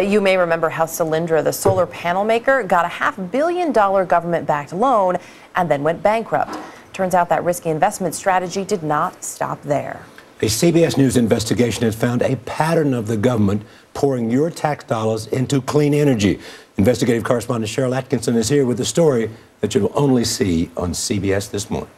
You may remember how Solyndra, the solar panel maker, got a $500 million government-backed loan and then went bankrupt. Turns out that risky investment strategy did not stop there. A CBS News investigation has found a pattern of the government pouring your tax dollars into clean energy. Investigative correspondent Cheryl Atkinson is here with the story that you'll only see on CBS This Morning.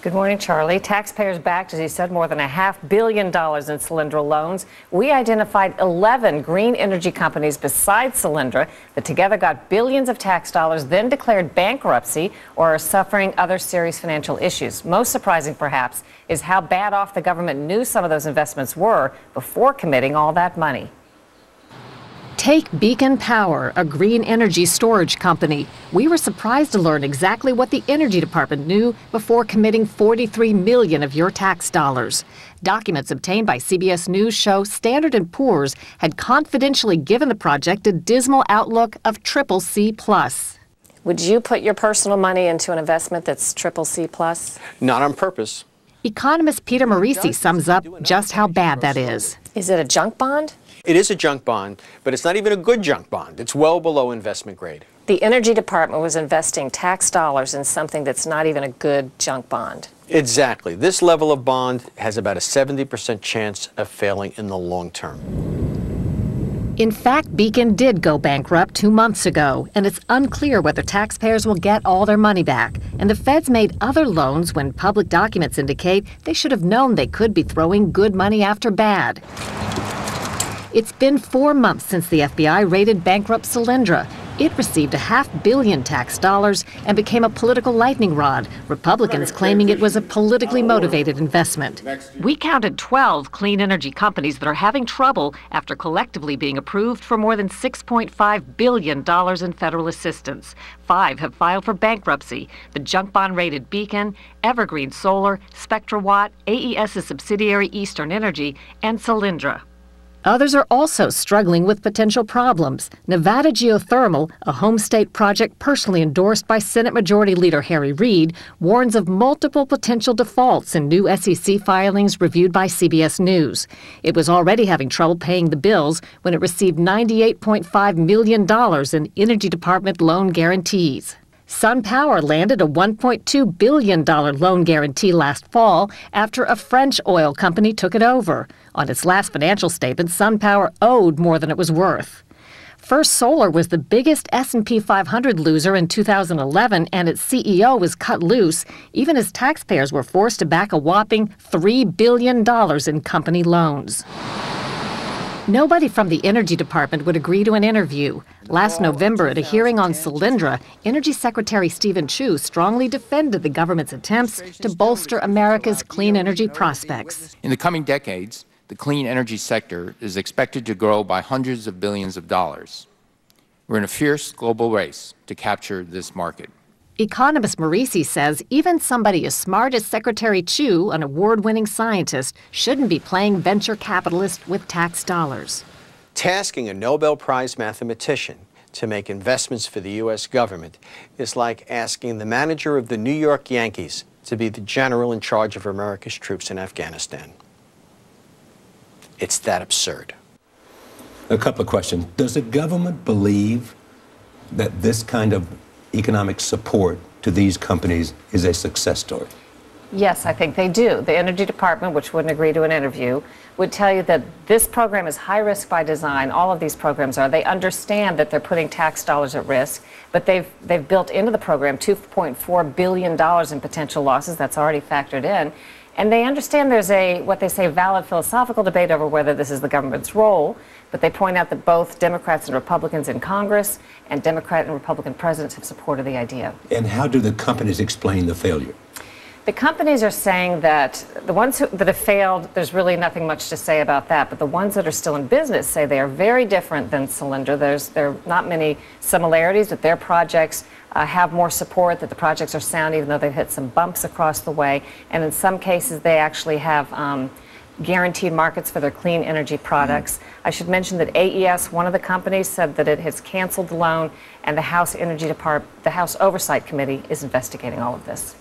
Good morning, Charlie. Taxpayers backed, as he said, more than $500 million in Solyndra loans. We identified 11 green energy companies besides Solyndra that together got billions of tax dollars, then declared bankruptcy or are suffering other serious financial issues. Most surprising, perhaps, is how bad off the government knew some of those investments were before committing all that money. Take Beacon Power, a green energy storage company. We were surprised to learn exactly what the Energy Department knew before committing $43 million of your tax dollars. Documents obtained by CBS News show Standard & Poor's had confidentially given the project a dismal outlook of CCC+. Would you put your personal money into an investment that's CCC+? Not on purpose. Economist Peter Morisi sums up just how bad that is. Is it a junk bond? It is a junk bond, but it's not even a good junk bond. It's well below investment grade. The Energy Department was investing tax dollars in something that's not even a good junk bond. Exactly. This level of bond has about a 70% chance of failing in the long term. In fact, Beacon did go bankrupt 2 months ago, and it's unclear whether taxpayers will get all their money back. And the feds made other loans when public documents indicate they should have known they could be throwing good money after bad. It's been 4 months since the FBI raided bankrupt Solyndra. It received $500 million tax dollars and became a political lightning rod, Republicans claiming it was a politically motivated investment. We counted 12 clean energy companies that are having trouble after collectively being approved for more than $6.5 billion in federal assistance. 5 have filed for bankruptcy: the junk bond-rated Beacon, Evergreen Solar, SpectraWatt, AES's subsidiary Eastern Energy, and Solyndra. Others are also struggling with potential problems. Nevada Geothermal, a home state project personally endorsed by Senate Majority Leader Harry Reid, warns of multiple potential defaults in new SEC filings reviewed by CBS News. It was already having trouble paying the bills when it received $98.5 million in Energy Department loan guarantees. SunPower landed a $1.2 billion loan guarantee last fall after a French oil company took it over. On its last financial statement, SunPower owed more than it was worth. First Solar was the biggest S&P 500 loser in 2011, and its CEO was cut loose, even as taxpayers were forced to back a whopping $3 billion in company loans. Nobody from the Energy Department would agree to an interview. Last November, at a hearing on Solyndra, Energy Secretary Stephen Chu strongly defended the government's attempts to bolster America's clean energy prospects. In the coming decades, the clean energy sector is expected to grow by hundreds of billions of dollars. We're in a fierce global race to capture this market. Economist Morisi says even somebody as smart as Secretary Chu, an award-winning scientist, shouldn't be playing venture capitalist with tax dollars. Tasking a Nobel Prize mathematician to make investments for the U.S. government is like asking the manager of the New York Yankees to be the general in charge of America's troops in Afghanistan. It's that absurd. A couple of questions. Does the government believe that this kind of economic support to these companies is a success story? Yes, I think they do. The Energy Department, which wouldn't agree to an interview, would tell you that this program is high risk by design. All of these programs are. They understand that they're putting tax dollars at risk, but they've built into the program $2.4 billion in potential losses. That's already factored in. And they understand there's a, what they say, valid philosophical debate over whether this is the government's role, but they point out that both Democrats and Republicans in Congress and Democrat and Republican presidents have supported the idea. And how do the companies explain the failure? The companies are saying that the ones that have failed, there's really nothing much to say about that, but the ones that are still in business say they are very different than Solyndra. There are not many similarities, that their projects have more support, that the projects are sound even though they've hit some bumps across the way, and in some cases they actually have guaranteed markets for their clean energy products. I should mention that AES, one of the companies, said that it has canceled the loan, and the House Energy Department, the House Oversight Committee is investigating all of this.